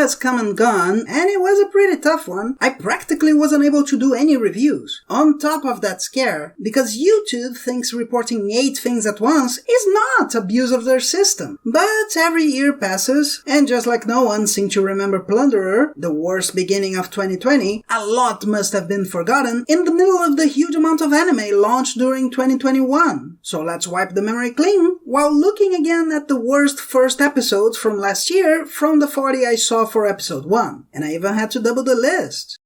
has come and gone, and it was a pretty tough one. I practically wasn't able to do any reviews. On top of that scare, because YouTube thinks reporting 8 things at once is not abuse of their system. But every year passes, and just like no one seemed to remember Plunderer, the worst beginning of 2020, a lot must have been forgotten in the middle of the huge amount of anime launched during 2021. So let's wipe the memory clean while looking again at the worst first episodes from last year from the 40 I saw for episode 1. And I even had to double the list.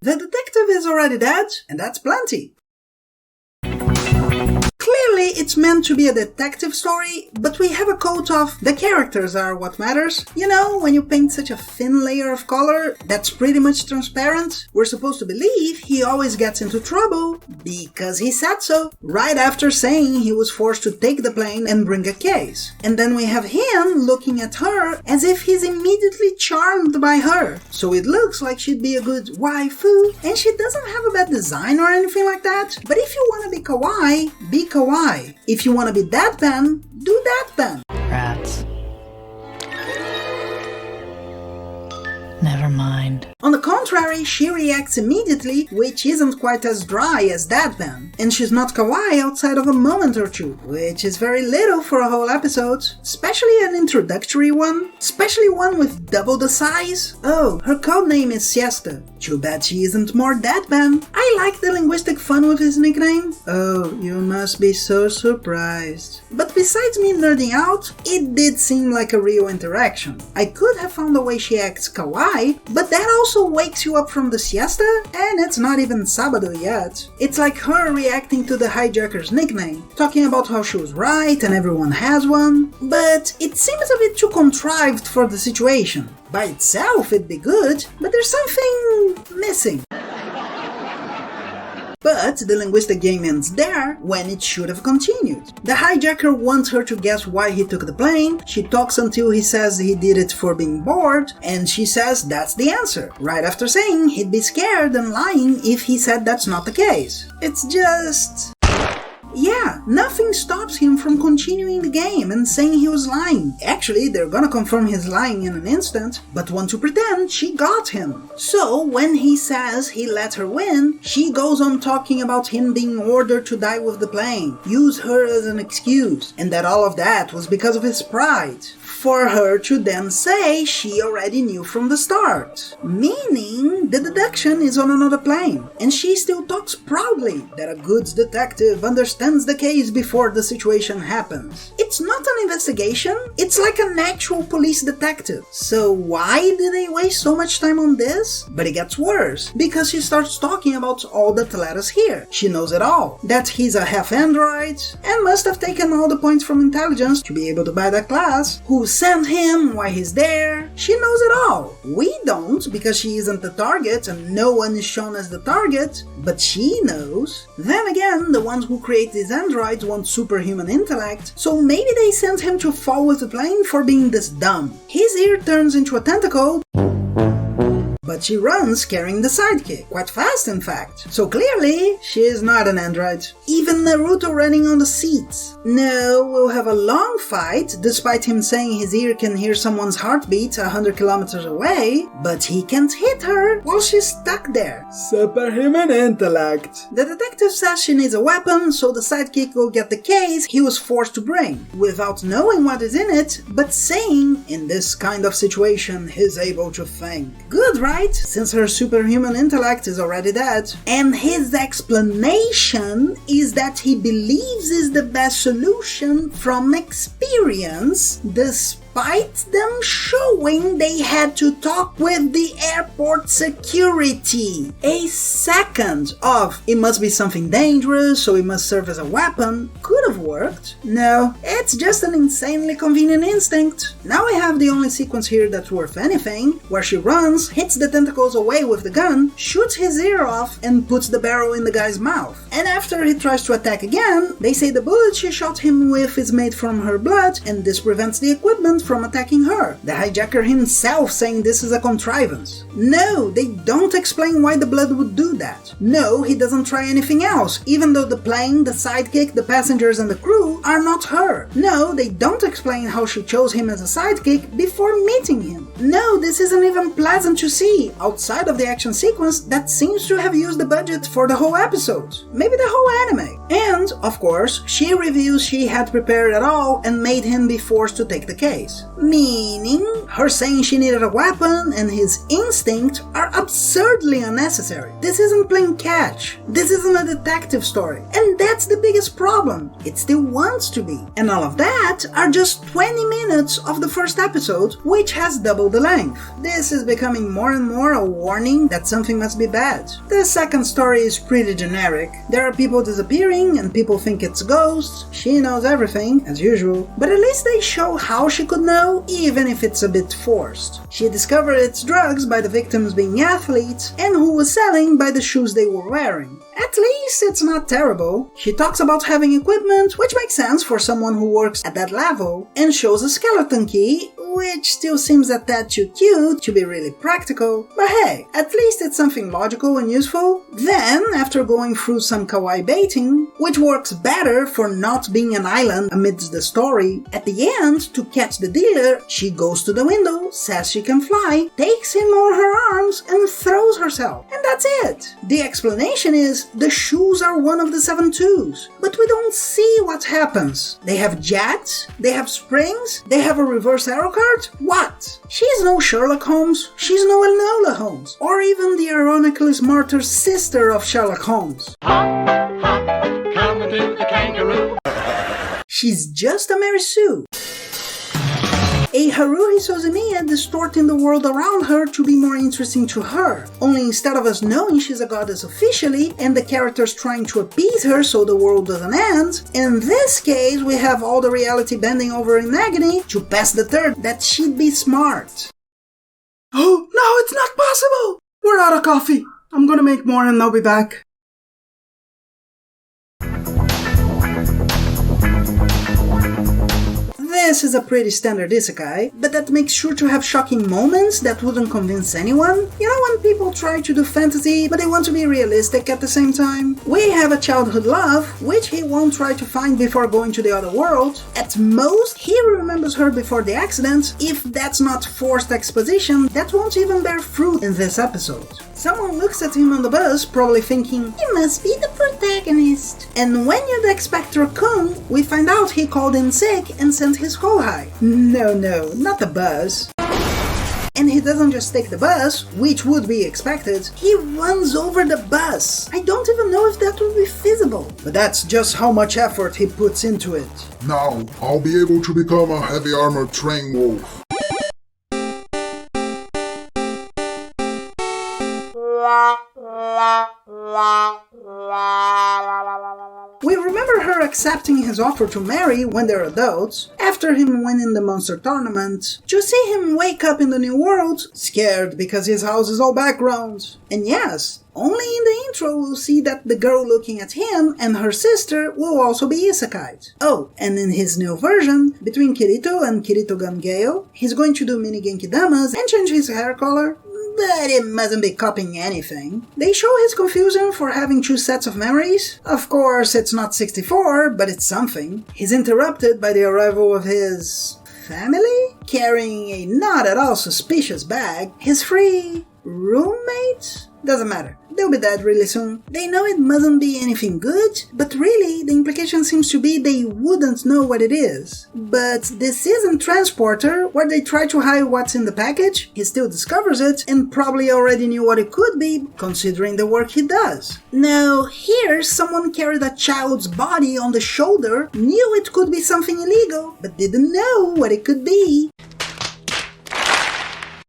The detective is already dead, and that's plenty. Clearly, it's meant to be a detective story, but we have a quote of, the characters are what matters. You know, when you paint such a thin layer of color that's pretty much transparent, we're supposed to believe he always gets into trouble because he said so, right after saying he was forced to take the plane and bring a case. And then we have him looking at her as if he's immediately charmed by her. So it looks like she'd be a good waifu, and she doesn't have a bad design or anything like that. But if you want to be kawaii, be kawaii. If you want to be deadpan, do deadpan. Rats. Never mind. On the contrary, she reacts immediately, which isn't quite as dry as deadpan. And she's not kawaii outside of a moment or two, which is very little for a whole episode. Especially an introductory one. Especially one with double the size. Oh, her codename is Siesta. Too bad she isn't more deadpan. I like the linguistic fun with his nickname. Oh, you must be so surprised. But besides me nerding out, it did seem like a real interaction. I could have found the way she acts kawaii, but that also wakes you up from the siesta, and it's not even Sabado yet. It's like her reacting to the hijacker's nickname, talking about how she was right and everyone has one, but it seems a bit too contrived for the situation. By itself it'd be good, but there's something missing. But the linguistic game ends there when it should have continued. The hijacker wants her to guess why he took the plane, she talks until he says he did it for being bored, and she says that's the answer, right after saying he'd be scared and lying if he said that's not the case. It's just... yeah, nothing stops him from continuing the game and saying he was lying. Actually, they're gonna confirm his lying in an instant, but want to pretend she got him. So, when he says he let her win, she goes on talking about him being ordered to die with the plane, use her as an excuse, and that all of that was because of his pride. For her to then say she already knew from the start. Meaning, the deduction is on another plane, and she still talks proudly that a good detective understands the case before the situation happens. It's not an investigation, it's like an actual police detective. So why did they waste so much time on this? But it gets worse, because she starts talking about all that let us hear. She knows it all, that he's a half android, and must have taken all the points from intelligence to be able to buy that class, who sent him, why he's there. She knows it all. We don't, because she isn't the target and no one is shown as the target, but she knows. Then again, the ones who create these androids want superhuman intellect, so maybe they sent him to fall with the plane for being this dumb. His ear turns into a tentacle, but she runs carrying the sidekick, quite fast in fact. So clearly, she is not an android. Even Naruto running on the seats. No, we'll have a long fight, despite him saying his ear can hear someone's heartbeat 100 kilometers away, but he can't hit her while she's stuck there. Superhuman intellect. The detective says she needs a weapon, so the sidekick will get the case he was forced to bring, without knowing what is in it, but saying, in this kind of situation, he's able to think. Good, right? Since her superhuman intellect is already dead. And his explanation is that he believes is the best solution from experience, despite them showing they had to talk with the airport security. A second of it must be something dangerous, so it must serve as a weapon could have worked. No, it's just an insanely convenient instinct. Now we have the only sequence here that's worth anything, where she runs, hits the tentacles away with the gun, shoots his ear off, and puts the barrel in the guy's mouth. And after he tries to attack again, they say the bullet she shot him with is made from her blood, and this prevents the equipment from attacking her, the hijacker himself saying this is a contrivance. No, they don't explain why the blood would do that. No, he doesn't try anything else, even though the plane, the sidekick, the passengers and the crew are not her. No, they don't explain how she chose him as a sidekick before meeting him. No, this isn't even pleasant to see, outside of the action sequence that seems to have used the budget for the whole episode. Maybe the whole anime. And, of course, she reveals she had prepared it all and made him be forced to take the case. Meaning, her saying she needed a weapon and his instinct are absurdly unnecessary. This isn't playing catch. This isn't a detective story. And that's the biggest problem. It still wants to be. And all of that are just 20 minutes of the first episode, which has double the length. This is becoming more and more a warning that something must be bad. The second story is pretty generic. There are people disappearing and people think it's ghosts. She knows everything, as usual, but at least they show how she could know, even if it's a bit forced. She discovered it's drugs by the victims being athletes, and who was selling by the shoes they were wearing. At least it's not terrible. She talks about having equipment, which makes sense for someone who works at that level, and shows a skeleton key, which still seems a tad too cute to be really practical, but hey, at least it's something logical and useful. Then, after going through some kawaii baiting, which works better for not being an island amidst the story, at the end, to catch the dealer, she goes to the window, says she can fly, takes him on her arms, and throws herself. And that's it. The explanation is the shoes are one of the 7 twos, but we don't see what happens. They have jets, they have springs, they have a reverse arrow card. What? She's no Sherlock Holmes, she's no Enola Holmes, or even the ironically smarter sister of Sherlock Holmes. Hop, hop, come to the kangaroo. She's just a Mary Sue. A Haruhi Suzumiya distorting the world around her to be more interesting to her. Only instead of us knowing she's a goddess officially, and the characters trying to appease her so the world doesn't end, in this case we have all the reality bending over in agony to pass the third that she'd be smart. Oh, no, it's not possible! We're out of coffee. I'm gonna make more and I'll be back. This is a pretty standard isekai, but that makes sure to have shocking moments that wouldn't convince anyone. You know when people try to do fantasy, but they want to be realistic at the same time? We have a childhood love, which he won't try to find before going to the other world. At most, he remembers her before the accident. If that's not forced exposition, that won't even bear fruit in this episode. Someone looks at him on the bus, probably thinking, he must be the protagonist. And when you'd expect Raccoon, we find out he called in sick and sent his Kohai. No, not the bus. And he doesn't just take the bus, which would be expected, he runs over the bus. I don't even know if that would be feasible. But that's just how much effort he puts into it. Now, I'll be able to become a heavy armored train wolf. We remember her accepting his offer to marry when they're adults, after him winning the monster tournament, to see him wake up in the new world, scared because his house is all background. And yes, only in the intro we'll see that the girl looking at him and her sister will also be isekai'd. Oh, and in his new version, between Kirito and Kirito Gangeo, he's going to do mini Genkidamas and change his hair color, but it mustn't be copying anything. They show his confusion for having 2 sets of memories. Of course, it's not 64, but it's something. He's interrupted by the arrival of his family, carrying a not at all suspicious bag. His free roommate? Doesn't matter. They'll be dead really soon. They know it mustn't be anything good, but really the implication seems to be they wouldn't know what it is. But this isn't Transporter, where they try to hide what's in the package. He still discovers it, and probably already knew what it could be, considering the work he does. Now, here someone carried a child's body on the shoulder, knew it could be something illegal, but didn't know what it could be.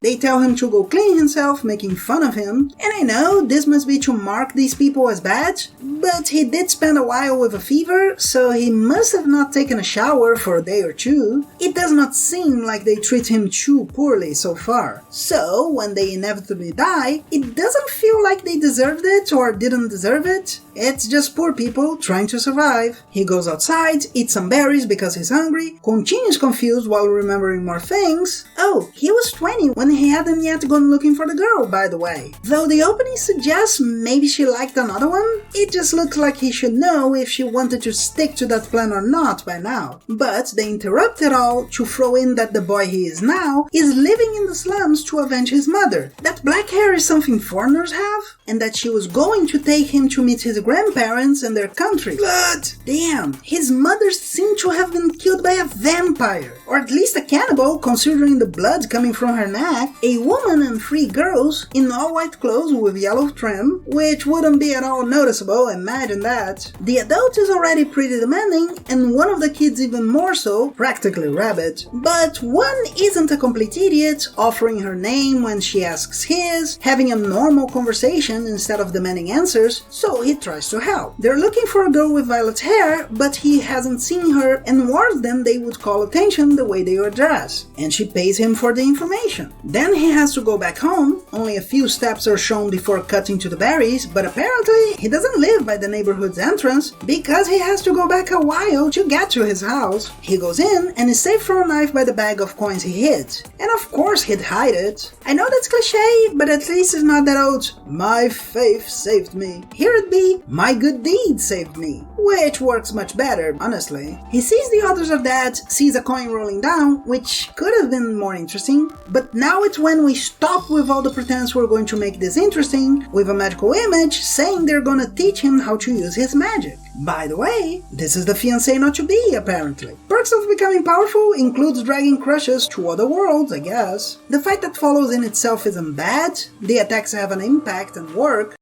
They tell him to go clean himself, making fun of him. And I know this must be to mark these people as bad, but he did spend a while with a fever, so he must have not taken a shower for a day or two. It does not seem like they treat him too poorly so far. So, when they inevitably die, it doesn't feel like they deserved it or didn't deserve it. It's just poor people trying to survive. He goes outside, eats some berries because he's hungry, continues confused while remembering more things. Oh, he was 20 when he hadn't yet gone looking for the girl, by the way. Though the opening suggests maybe she liked another one, it just looks like he should know if she wanted to stick to that plan or not by now. But they interrupt it all to throw in that the boy he is now is living in the slums to avenge his mother, that black hair is something foreigners have, and that she was going to take him to meet his grandparents and their country. But damn, his mother seemed to have been killed by a vampire, or at least a cannibal considering the blood coming from her neck. A woman and 3 girls in all white clothes with yellow trim, which wouldn't be at all noticeable, imagine that. The adult is already pretty demanding, and one of the kids even more so, practically rabbit. But one isn't a complete idiot, offering her name when she asks his, having a normal conversation instead of demanding answers, so he tries to help. They're looking for a girl with violet hair, but he hasn't seen her and warns them they would call attention the way they are dressed, and she pays him for the information. Then he has to go back home. Only a few steps are shown before cutting to the berries, but apparently he doesn't live by the neighborhood's entrance because he has to go back a while to get to his house. He goes in and is saved from a knife by the bag of coins he hid. And of course he'd hide it. I know that's cliche, but at least it's not that old "my faith saved me." Here it be "my good deed saved me," which works much better, honestly. He sees the others are dead, sees a coin rolling down, which could have been more interesting, but now it's when we stop with all the pretense we're going to make this interesting, with a magical image saying they're gonna teach him how to use his magic. By the way, this is the fiancé not to be, apparently. Perks of becoming powerful includes dragging crushes to other worlds, I guess. The fight that follows in itself isn't bad, the attacks have an impact and work.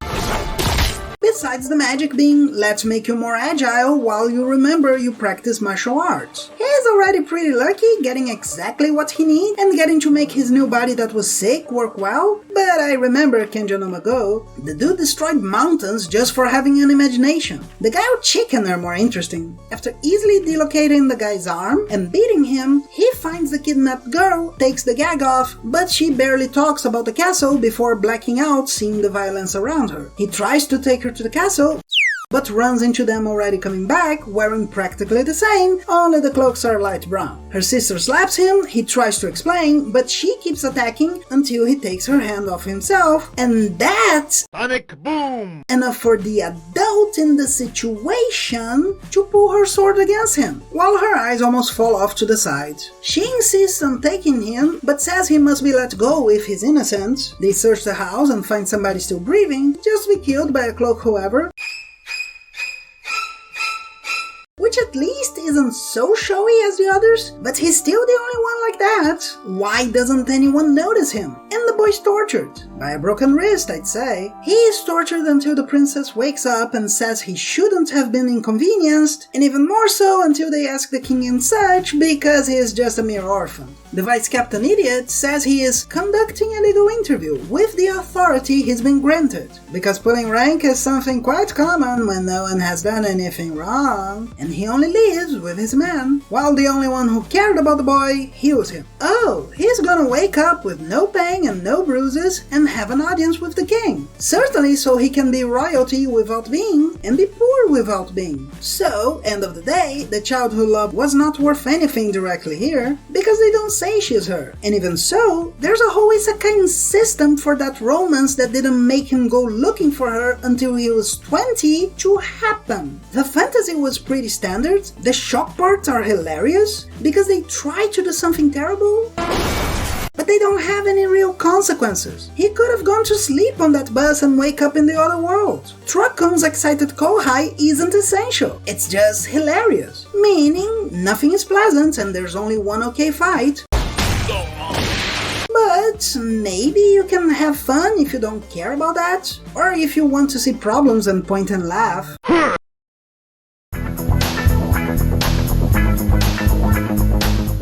Besides the magic being, let's make you more agile while you remember you practice martial arts. He's already pretty lucky, getting exactly what he needs and getting to make his new body that was sick work well. But I remember Kenja no Mago, the dude destroyed mountains just for having an imagination. The guy with chicken are more interesting. After easily dislocating the guy's arm and beating him, he finds the kidnapped girl, takes the gag off, but she barely talks about the castle before blacking out seeing the violence around her. He tries to take her to the castle, but runs into them already coming back, wearing practically the same, only the cloaks are light brown. Her sister slaps him, he tries to explain, but she keeps attacking until he takes her hand off himself, and that's Sonic boom! enough for the adult in the situation to pull her sword against him, while her eyes almost fall off to the side. She insists on taking him, but says he must be let go if he's innocent. They search the house and find somebody still breathing, just to be killed by a cloak whoever, which at least isn't so showy as the others, but he's still the only one like that. Why doesn't anyone notice him? And the boy's tortured. By a broken wrist, I'd say. He is tortured until the princess wakes up and says he shouldn't have been inconvenienced, and even more so until they ask the king and such, because he is just a mere orphan. The vice captain idiot says he is conducting a legal interview with the authority he's been granted, because pulling rank is something quite common when no one has done anything wrong, and he only lives with his men, while the only one who cared about the boy heals him. Oh, he's gonna wake up with no pain and no bruises and have an audience with the king. Certainly so he can be royalty without being, and be poor without being. So, end of the day, the child who loved was not worth anything directly here, because they don't say she's her. And even so, there's a whole isekai system for that romance that didn't make him go looking for her until he was 20 to happen. The fantasy was pretty standard, the shock parts are hilarious, because they try to do something terrible, but they don't have any real consequences. He could have gone to sleep on that bus and wake up in the other world. Truckon's excited kohai isn't essential, it's just hilarious. Meaning, nothing is pleasant and there's only one okay fight. But maybe you can have fun if you don't care about that, or if you want to see problems and point and laugh.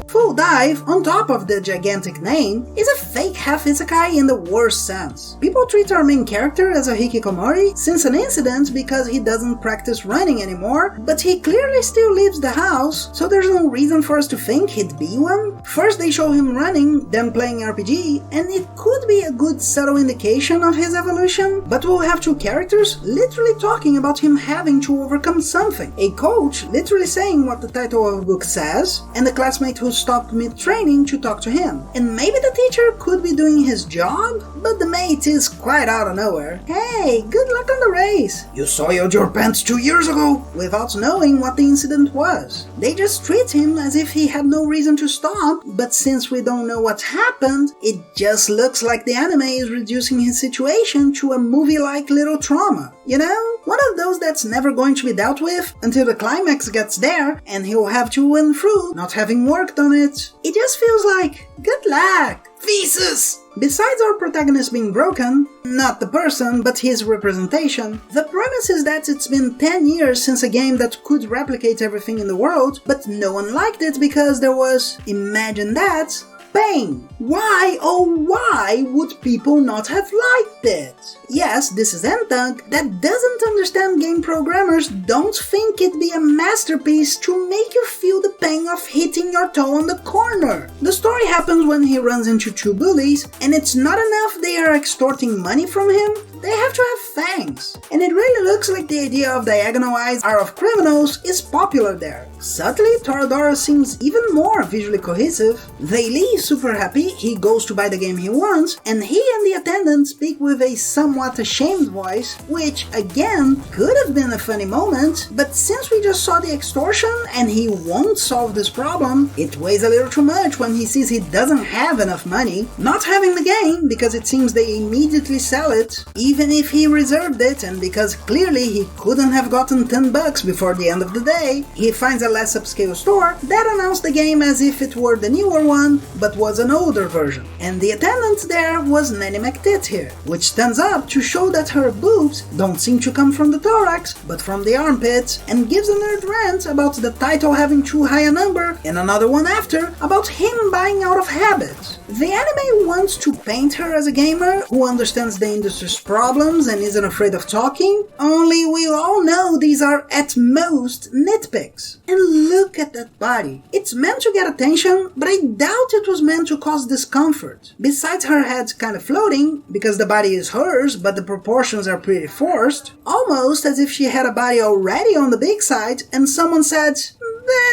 Full dive wife, on top of the gigantic name, is a fake half-isekai in the worst sense. People treat our main character as a hikikomori since an incident because he doesn't practice running anymore, but he clearly still leaves the house, so there's no reason for us to think he'd be one. First they show him running, then playing RPG, and it could be a good subtle indication of his evolution, but we'll have two characters literally talking about him having to overcome something. A coach literally saying what the title of a book says, and the classmate who stopped mid-training to talk to him. And maybe the teacher could be doing his job, but the mate is quite out of nowhere. Hey, good luck on the race. You soiled your pants 2 years ago, without knowing what the incident was. They just treat him as if he had no reason to stop, but since we don't know what happened, it just looks like the anime is reducing his situation to a movie-like little trauma. You know? One of those that's never going to be dealt with until the climax gets there and he'll have to win through, not having worked on it. It just feels like, good luck. Thesis! Besides our protagonist being broken, not the person, but his representation, the premise is that it's been 10 years since a game that could replicate everything in the world, but no one liked it because there was, imagine that, pain. Why, oh why would people not have liked it? Yes, this is Entang that doesn't understand game programmers don't think it'd be a masterpiece to make you feel the pain of hitting your toe on the corner. The story happens when he runs into two bullies, and it's not enough they are extorting money from him, they have to have fangs. And it really looks like the idea of diagonal eyes are of criminals is popular there. Subtly, Toradora seems even more visually cohesive. They leave super happy, he goes to buy the game he wants, and he and the attendant speak with a somewhat ashamed voice, which again could have been a funny moment, but since we just saw the extortion and he won't solve this problem, it weighs a little too much when he sees he doesn't have enough money, not having the game because it seems they immediately sell it, even if he reserved it, and because clearly he couldn't have gotten $10 before the end of the day. He finds a less upscale store that announced the game as if it were the newer one, but was an older version. And the attendant there was Nanny McTit here, which stands up to show that her boobs don't seem to come from the thorax, but from the armpits, and gives a nerd rant about the title having too high a number, and another one after about him buying out of habit. The anime wants to paint her as a gamer who understands the industry's problems and isn't afraid of talking, only we all know these are at most nitpicks. And look at that body. It's meant to get attention, but I doubt it was meant to cause discomfort. Besides her head kind of floating, because the body is hers but the proportions are pretty forced, almost as if she had a body already on the big side and someone said,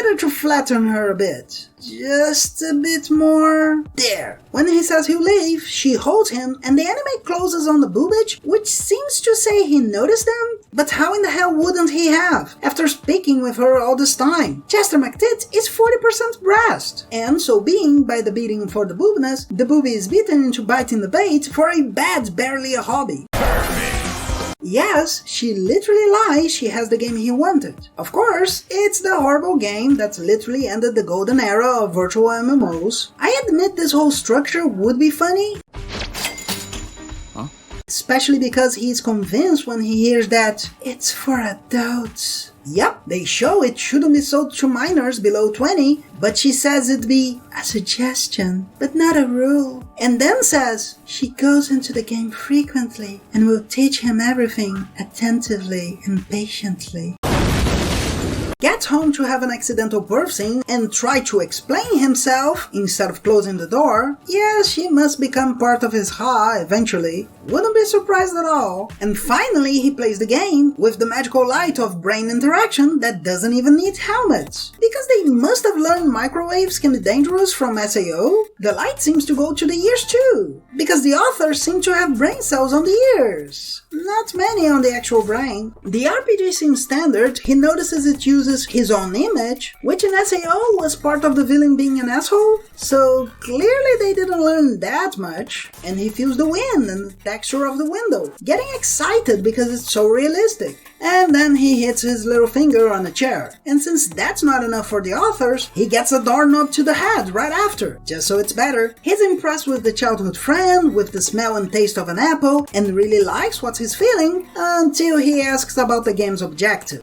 better to flatten her a bit. Just a bit more. There. When he says he'll leave, she holds him, and the anime closes on the boobage, which seems to say he noticed them. But how in the hell wouldn't he have, after speaking with her all this time? Chester McTit is 40% breast, and so being, by the beating for the boobness, the boobie is beaten into biting the bait for a bad, barely a hobby. Yes, she literally lies she has the game he wanted. Of course, it's the horrible game that's literally ended the golden era of virtual MMOs. I admit this whole structure would be funny. Especially because he's convinced when he hears that it's for adults. Yep, they show it shouldn't be sold to minors below 20, but she says it'd be a suggestion, but not a rule. And then says she goes into the game frequently and will teach him everything attentively and patiently. Gets home to have an accidental birth scene and try to explain himself instead of closing the door. Yes, she must become part of his ha eventually. Wouldn't be surprised at all. And finally he plays the game with the magical light of brain interaction that doesn't even need helmets. Because they must have learned microwaves can be dangerous from SAO, the light seems to go to the ears too. Because the authors seem to have brain cells on the ears. Not many on the actual brain. The RPG seems standard, he notices it uses his own image, which in SAO was part of the villain being an asshole, so clearly they didn't learn that much, and he feels the wind and the texture of the window, getting excited because it's so realistic. And then he hits his little finger on a chair, and since that's not enough for the authors, he gets a doorknob to the head right after, just so it's better. He's impressed with the childhood friend, with the smell and taste of an apple, and really likes what he's feeling, until he asks about the game's objective.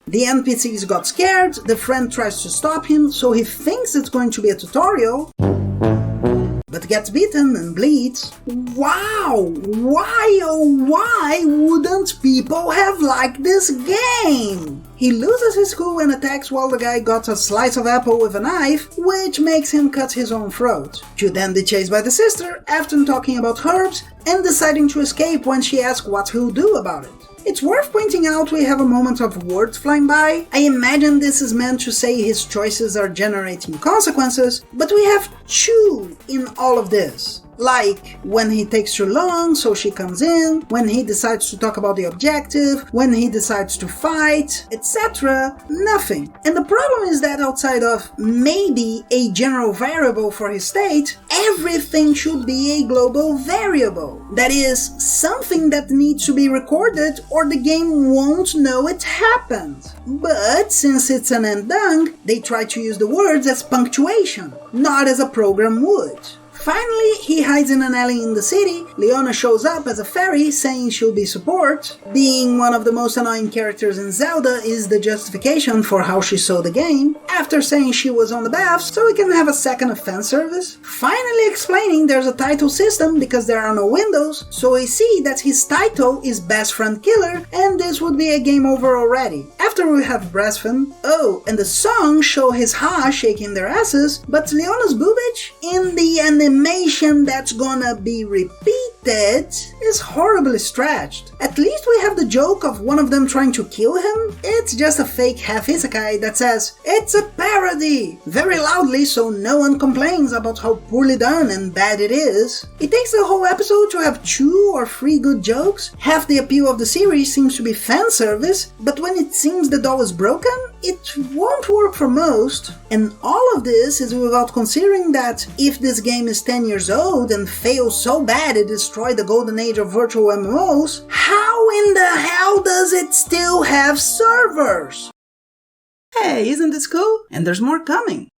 The NPCs got scared, the friend tries to stop him, so he thinks it's going to be a tutorial, but gets beaten and bleeds. Wow! Why oh why wouldn't people have liked this game? He loses his cool and attacks while the guy got a slice of apple with a knife, which makes him cut his own throat. To then be chased by the sister, after talking about herbs, and deciding to escape when she asks what he'll do about it. It's worth pointing out we have a moment of words flying by. I imagine this is meant to say his choices are generating consequences, but we have two in all of this. Like, when he takes too long, so she comes in, when he decides to talk about the objective, when he decides to fight, etc. Nothing. And the problem is that outside of maybe a general variable for his state, everything should be a global variable. That is, something that needs to be recorded or the game won't know it happened. But since it's an endung, they try to use the words as punctuation, not as a program would. Finally, he hides in an alley in the city. Leona shows up as a fairy, saying she'll be support. Being one of the most annoying characters in Zelda is the justification for how she saw the game, after saying she was on the bath so we can have a second of fan service. Finally explaining there's a title system because there are no windows, so we see that his title is Best Friend Killer, and this would be a game over already. After we have breastfin, oh, and the songs show his ha shaking their asses, but Leona's boobage in the animation that's gonna be repeated is horribly stretched. At least we have the joke of one of them trying to kill him. It's just a fake half isekai that says, "It's a parody!" very loudly so no one complains about how poorly done and bad it is. It takes the whole episode to have 2 or 3 good jokes. Half the appeal of the series seems to be fan service, but when it seems the doll is broken, it won't work for most. And all of this is without considering that if this game is 10 years old and fails so bad it destroyed the golden age of virtual MMOs, how in the hell does it still have servers? Hey, isn't this cool? And there's more coming.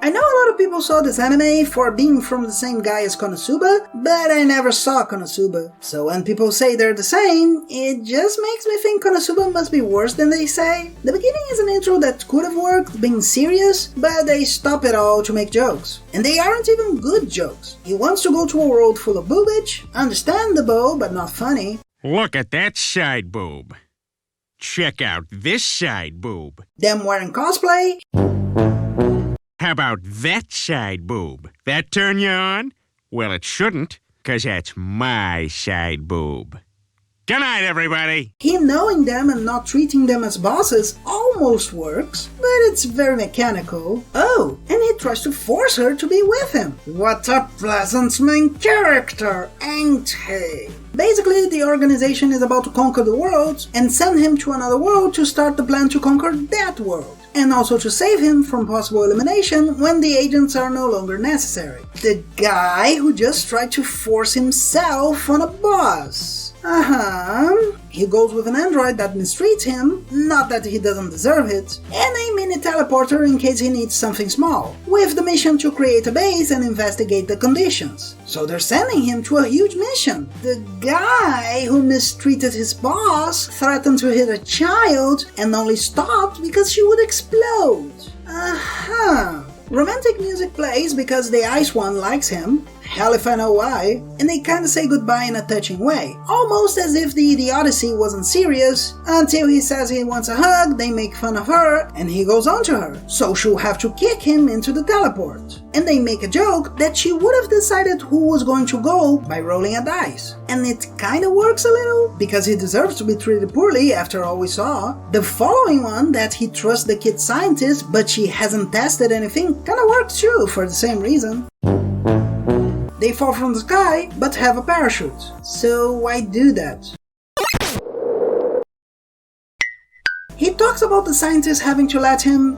I know a lot of people saw this anime for being from the same guy as Konosuba, but I never saw Konosuba. So when people say they're the same, it just makes me think Konosuba must be worse than they say. The beginning is an intro that could have worked, being serious, but they stop it all to make jokes. And they aren't even good jokes. He wants to go to a world full of boobage, understandable but not funny. Look at that side boob. Check out this side boob. Them wearing cosplay. How about that side boob? That turn you on? Well, it shouldn't, 'cause that's my side boob. Good night, everybody! Him knowing them and not treating them as bosses almost works, but it's very mechanical. Oh, and he tries to force her to be with him. What a pleasant main character, ain't he? Basically, the organization is about to conquer the world and send him to another world to start the plan to conquer that world, and also to save him from possible elimination when the agents are no longer necessary. The guy who just tried to force himself on a boss. He goes with an android that mistreats him, not that he doesn't deserve it, and a mini teleporter in case he needs something small, with the mission to create a base and investigate the conditions. So they're sending him to a huge mission. The guy who mistreated his boss threatened to hit a child and only stopped because she would explode. Romantic music plays because the ice one likes him, hell if I know why, and they kinda say goodbye in a touching way, almost as if the idiocy wasn't serious, until he says he wants a hug, they make fun of her, and he goes on to her, so she'll have to kick him into the teleport. And they make a joke that she would have decided who was going to go by rolling a dice. And it kinda works a little, because he deserves to be treated poorly after all we saw. The following one, that he trusts the kid scientist but she hasn't tested anything, kinda works too, for the same reason. They fall from the sky, but have a parachute. So why do that? He talks about the scientist having to let him...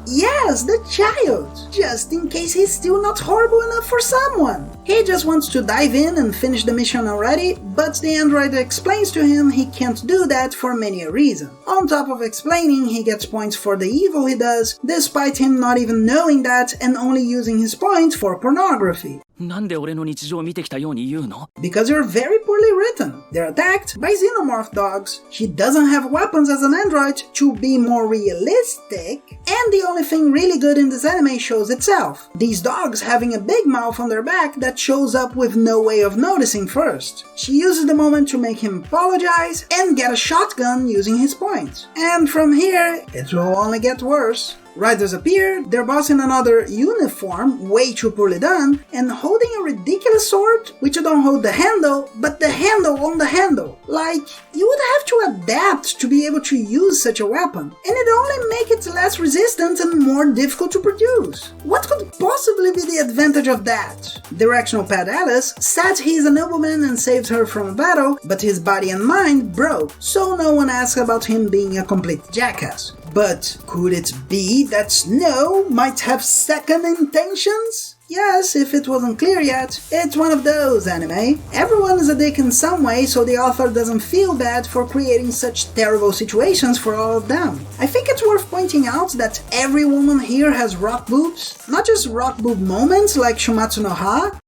Yes, the child! Just in case he's still not horrible enough for someone. He just wants to dive in and finish the mission already, but the android explains to him he can't do that for many a reason. On top of explaining, he gets points for the evil he does, despite him not even knowing that and only using his points for pornography. なんで俺の日常を見てきたように言うの? Because you're very poorly written. They're attacked by xenomorph dogs. She doesn't have weapons as an android to be more realistic, and the only thing really good in this anime shows itself. These dogs having a big mouth on their back that shows up with no way of noticing first. She uses the moment to make him apologize and get a shotgun using his points. And from here, it will only get worse. Riders appear, their boss in another uniform, way too poorly done, and holding a ridiculous sword, which you don't hold the handle, but the handle on the handle. Like, you would have to adapt to be able to use such a weapon, and it only make it less resistant and more difficult to produce. What could possibly be the advantage of that? Directional Pad Alice said he's a nobleman and saves her from a battle, but his body and mind broke, so no one asks about him being a complete jackass. But could it be that Snow might have second intentions? Yes, if it wasn't clear yet, it's one of those anime. Everyone is a dick in some way, so the author doesn't feel bad for creating such terrible situations for all of them. I think it's worth pointing out that every woman here has rock boobs. Not just rock boob moments like Shumatsu no Ha,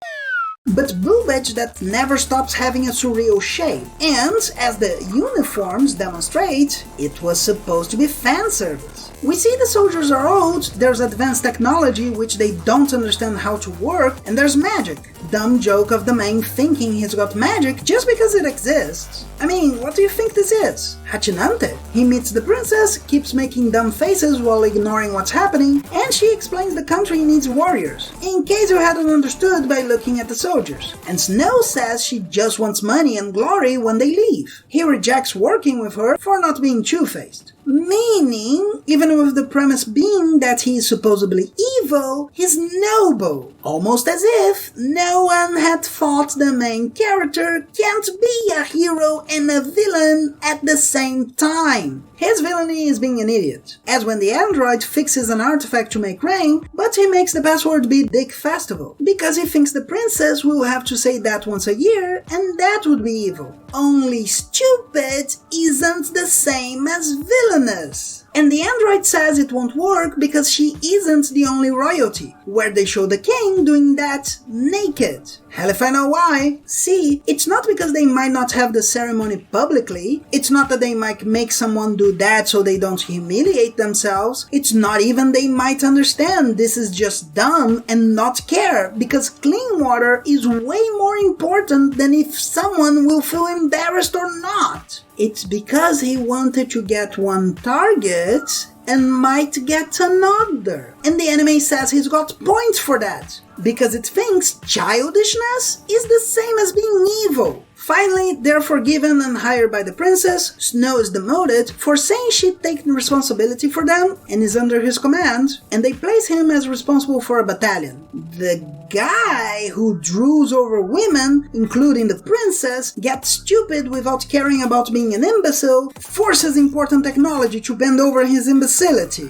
but boobage that never stops having a surreal shape. And, as the uniforms demonstrate, it was supposed to be fan service. We see the soldiers are old, there's advanced technology which they don't understand how to work, and there's magic. Dumb joke of the man thinking he's got magic just because it exists. I mean, what do you think this is? Hachinante. He meets the princess, keeps making dumb faces while ignoring what's happening, and she explains the country needs warriors, in case you hadn't understood by looking at the soldiers. And Snow says she just wants money and glory when they leave. He rejects working with her for not being two-faced. Meaning, even with the premise being that he is supposedly evil, he's noble. Almost as if no one had thought the main character can't be a hero and a villain at the same time. His villainy is being an idiot, as when the android fixes an artifact to make rain, but he makes the password be Dick Festival, because he thinks the princess will have to say that once a year, and that would be evil. Only stupid isn't the same as villainous. And the android says it won't work because she isn't the only royalty, where they show the king doing that naked. Hell if I know why. See, it's not because they might not have the ceremony publicly, it's not that they might make someone do that so they don't humiliate themselves, it's not even they might understand this is just dumb and not care, because clean water is way more important than if someone will feel embarrassed or not. It's because he wanted to get one target and might get another. And the anime says he's got points for that, because it thinks childishness is the same as being evil. Finally, they're forgiven and hired by the princess. Snow is demoted for saying she'd taken responsibility for them and is under his command, and they place him as responsible for a battalion. The guy who drools over women, including the princess, gets stupid without caring about being an imbecile, forces important technology to bend over his imbecility.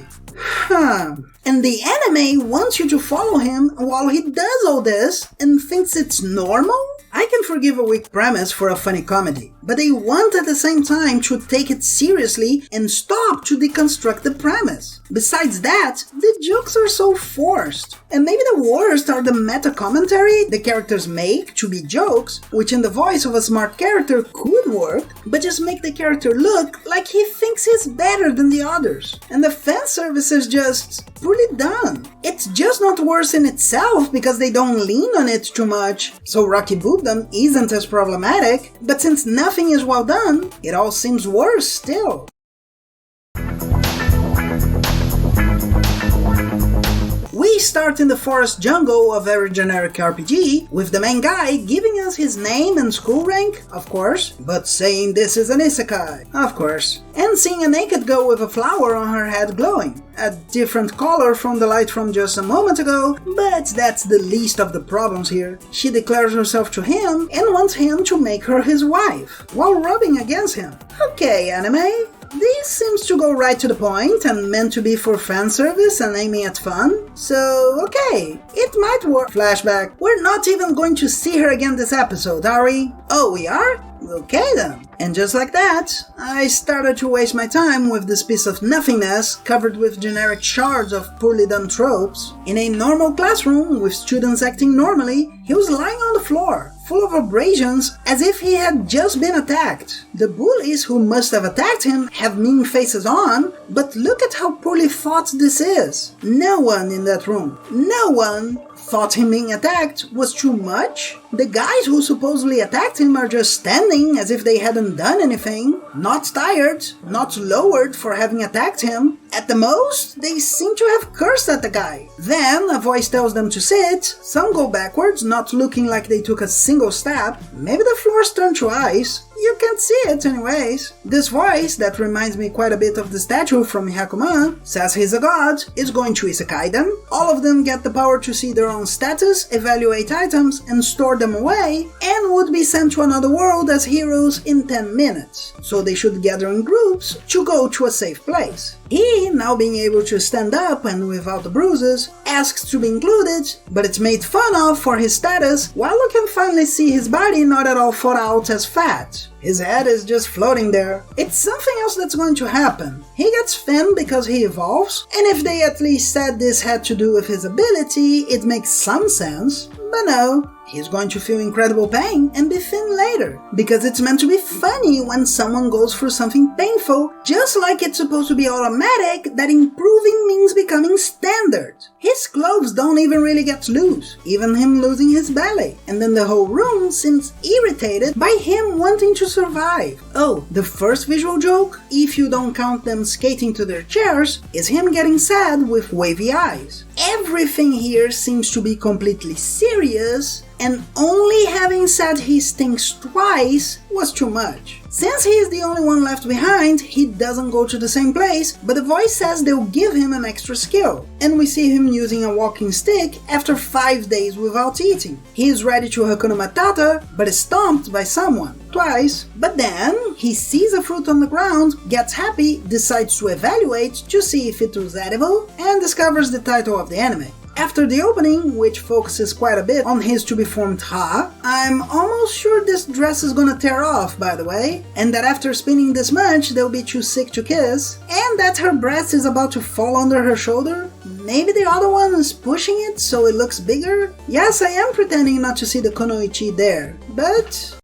And the anime wants you to follow him while he does all this and thinks it's normal? I can forgive a weak premise for a funny comedy, but they want at the same time to take it seriously and stop to deconstruct the premise. Besides that, the jokes are so forced. And maybe the worst are the meta-commentary the characters make to be jokes, which in the voice of a smart character could work, but just make the character look like he thinks he's better than the others. And the fan service is just poorly done. It's just not worse in itself because they don't lean on it too much, so Rocky Boobdom isn't as problematic, but since nothing is well done, it all seems worse still. We start in the forest jungle of every generic RPG, with the main guy giving us his name and school rank, of course, but saying this is an isekai, of course, and seeing a naked girl with a flower on her head glowing, a different color from the light from just a moment ago, but that's the least of the problems here. She declares herself to him and wants him to make her his wife, while rubbing against him. Okay, anime. This seems to go right to the point and meant to be for fan service and aiming at fun, so okay, it might work. Flashback. We're not even going to see her again this episode, are we? Oh, we are? Okay then. And just like that, I started to waste my time with this piece of nothingness covered with generic shards of poorly done tropes. In a normal classroom with students acting normally, he was lying on the floor, full of abrasions, as if he had just been attacked. The bullies who must have attacked him have mean faces on, but look at how poorly thought this is. No one in that room, no one thought him being attacked was too much. The guys who supposedly attacked him are just standing as if they hadn't done anything, not tired, not lowered for having attacked him. At the most, they seem to have cursed at the guy. Then a voice tells them to sit, some go backwards, not looking like they took a single step. Maybe the floors turn to ice. You can't see it anyways. This voice, that reminds me quite a bit of the statue from Hyakuma, says he's a god, is going to isekai them. All of them get the power to see their own status, evaluate items, and store them away, and would be sent to another world as heroes in 10 minutes. So they should gather in groups to go to a safe place. He, now being able to stand up and without the bruises, asks to be included, but it's made fun of for his status, while we can finally see his body not at all thought out as fat. His head is just floating there. It's something else that's going to happen. He gets thin because he evolves, and if they at least said this had to do with his ability, it makes some sense, but no. He's going to feel incredible pain and be thin later, because it's meant to be funny when someone goes through something painful, just like it's supposed to be automatic that improving means becoming standard. His clothes don't even really get loose, even him losing his belly, and then the whole room seems irritated by him wanting to survive. Oh, the first visual joke, if you don't count them skating to their chairs, is him getting sad with wavy eyes. Everything here seems to be completely serious, and only having said he stinks twice was too much. Since he is the only one left behind, he doesn't go to the same place, but the voice says they'll give him an extra skill, and we see him using a walking stick after 5 days without eating. He is ready to Hakuna Matata, but is stomped by someone, twice, but then he sees a fruit on the ground, gets happy, decides to evaluate to see if it was edible, and discovers the title of the anime. After the opening, which focuses quite a bit on his to-be-formed Ha, I'm almost sure this dress is gonna tear off, by the way, and that after spinning this much, they'll be too sick to kiss, and that her breast is about to fall under her shoulder. Maybe the other one is pushing it so it looks bigger? Yes, I am pretending not to see the kunoichi there, but...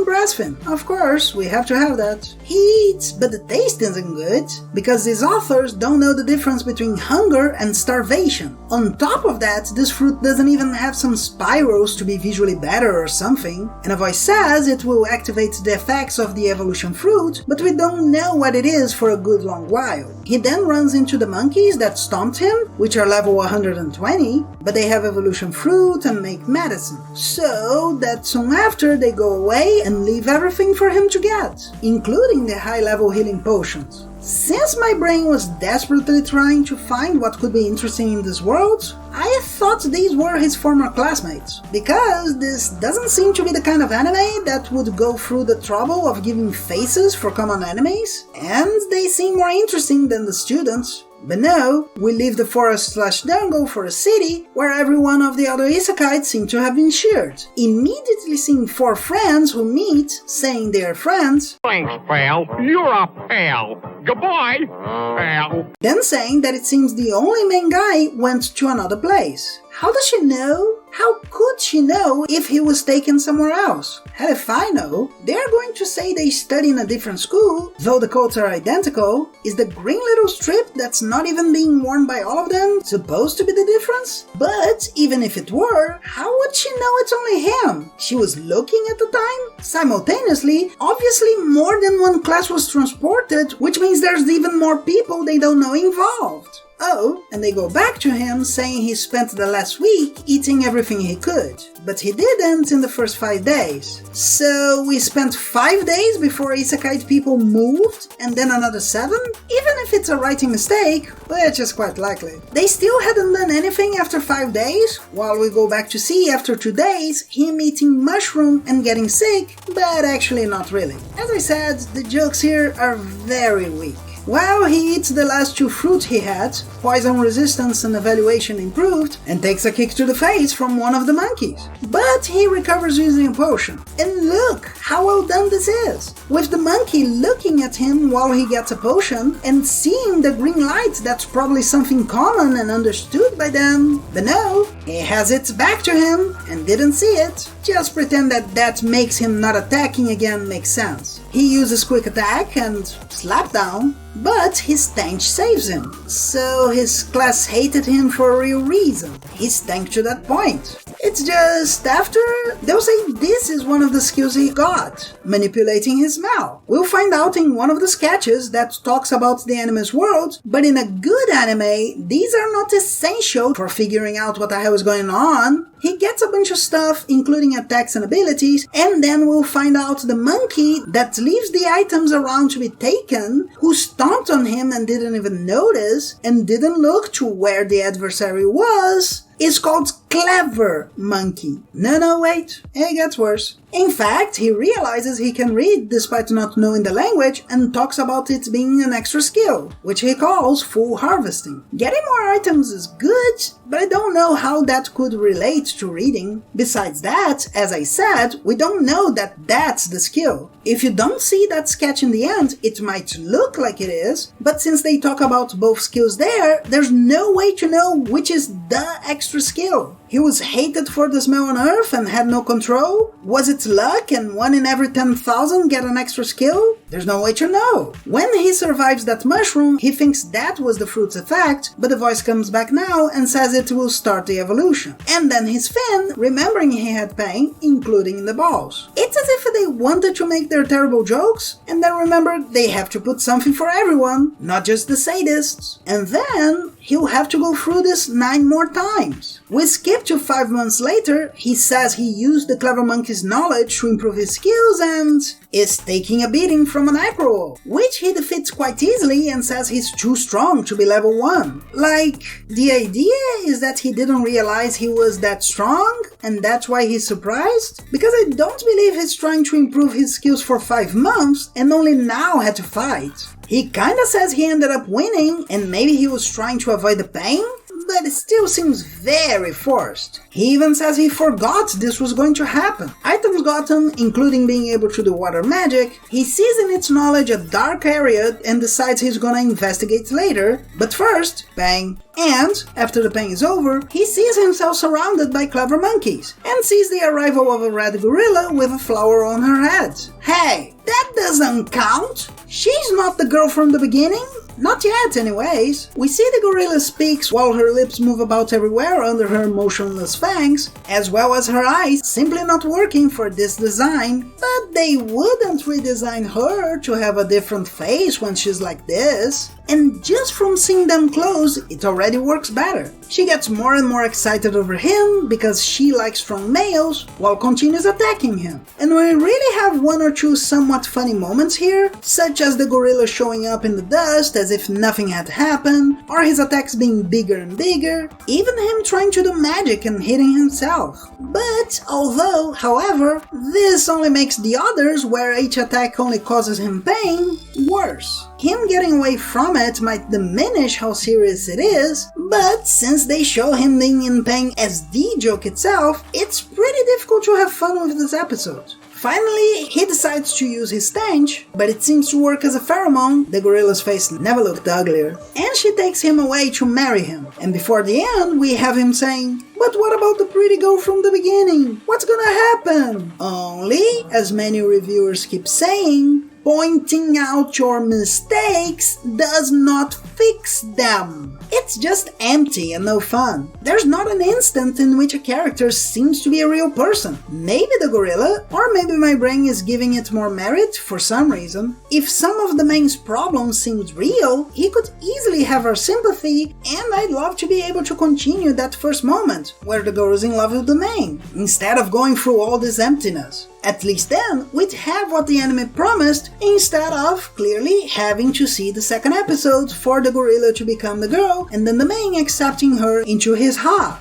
breastfeeding. Of course, we have to have that. He eats, but the taste isn't good, because these authors don't know the difference between hunger and starvation. On top of that, this fruit doesn't even have some spirals to be visually better or something, and a voice says it will activate the effects of the evolution fruit, but we don't know what it is for a good long while. He then runs into the monkeys that stomped him, which are level 120, but they have evolution fruit and make medicine. So that soon after they go away and leave everything for him to get, including the high-level healing potions. Since my brain was desperately trying to find what could be interesting in this world, I thought these were his former classmates, because this doesn't seem to be the kind of anime that would go through the trouble of giving faces for common enemies, and they seem more interesting than the students. But no, we leave the forest/jungle for a city where every one of the other isekais seem to have been sheared, immediately seeing 4 friends who meet, saying they're friends. Thanks, pal. You're a pal. Goodbye, pal. Then saying that it seems the only main guy went to another place. How does she know? How could she know if he was taken somewhere else? Hell if I know. They're going to say they study in a different school, though the coats are identical. Is the green little strip that's not even being worn by all of them supposed to be the difference? But even if it were, how would she know it's only him? She was looking at the time? Simultaneously, obviously more than one class was transported, which means there's even more people they don't know involved. Oh, and they go back to him saying he spent the last week eating everything he could, but he didn't in the first 5 days. So we spent 5 days before isekai people moved, and then another 7? Even if it's a writing mistake, which is quite likely. They still hadn't done anything after 5 days, while we go back to see after 2 days him eating mushroom and getting sick, but actually not really. As I said, the jokes here are very weak. Well, he eats the last 2 fruits he had, poison resistance and evaluation improved, and takes a kick to the face from one of the monkeys. But he recovers using a potion. And look how well done this is! With the monkey looking at him while he gets a potion, and seeing the green light that's probably something common and understood by them. But no, he has its back to him and didn't see it. Just pretend that makes him not attacking again makes sense. He uses quick attack and slap down, but his stench saves him. So his class hated him for a real reason. He stank to that point. It's just after, they'll say this is one of the skills he got, manipulating his smell. We'll find out in one of the sketches that talks about the anime's world, but in a good anime, these are not essential for figuring out what the hell is going on. He gets a bunch of stuff, including attacks and abilities, and then we'll find out the monkey that leaves the items around to be taken, who stomped on him and didn't even notice, and didn't look to where the adversary was, is called Clever Monkey. No, wait, it gets worse. In fact, he realizes he can read despite not knowing the language and talks about it being an extra skill, which he calls full harvesting. Getting more items is good, but I don't know how that could relate to reading. Besides that, as I said, we don't know that that's the skill. If you don't see that sketch in the end, it might look like it is, but since they talk about both skills there's no way to know which is the extra skill. He was hated for the smell on Earth and had no control? Was it luck and 1 in every 10,000 get an extra skill? There's no way to know. When he survives that mushroom, he thinks that was the fruit's effect, but the voice comes back now and says it will start the evolution. And then his fin, remembering he had pain, including in the balls. It's as if they wanted to make their terrible jokes, and then remember they have to put something for everyone, not just the sadists. And then he'll have to go through this 9 more times. We skip to 5 months later, he says he used the Clever Monkey's knowledge to improve his skills and is taking a beating from an acro, which he defeats quite easily and says he's too strong to be level 1. Like, the idea is that he didn't realize he was that strong, and that's why he's surprised? Because I don't believe he's trying to improve his skills for 5 months and only now had to fight. He kinda says he ended up winning and maybe he was trying to avoid the pain, but it still seems very forced. He even says he forgot this was going to happen. Items gotten, including being able to do water magic, he sees in its knowledge a dark area and decides he's gonna investigate later, but first, bang. And, after the pain is over, he sees himself surrounded by clever monkeys, and sees the arrival of a red gorilla with a flower on her head. Hey, that doesn't count! She's not the girl from the beginning! Not yet, anyways. We see the gorilla speaks while her lips move about everywhere under her motionless fangs, as well as her eyes simply not working for this design, but they wouldn't redesign her to have a different face when she's like this. And just from seeing them close, it already works better. She gets more and more excited over him because she likes strong males, while continues attacking him. And we really have 1 or 2 somewhat funny moments here, such as the gorilla showing up in the dust as if nothing had happened, or his attacks being bigger and bigger, even him trying to do magic and hitting himself. But however, this only makes the others, where each attack only causes him pain, worse. Him getting away from it might diminish how serious it is, but since they show him being in pain as the joke itself, it's pretty difficult to have fun with this episode. Finally, he decides to use his stench, but it seems to work as a pheromone. The gorilla's face never looked uglier. And she takes him away to marry him. And before the end, we have him saying, "But what about the pretty girl from the beginning? What's gonna happen?" Only, as many reviewers keep saying, pointing out your mistakes does not fix them. It's just empty and no fun. There's not an instant in which a character seems to be a real person. Maybe the gorilla, or maybe my brain is giving it more merit for some reason. If some of the main's problems seemed real, he could easily have our sympathy, and I'd love to be able to continue that first moment, where the girl is in love with the main, instead of going through all this emptiness. At least then, we'd have what the anime promised, instead of clearly having to see the second episode for the gorilla to become the girl, and then the main accepting her into his heart.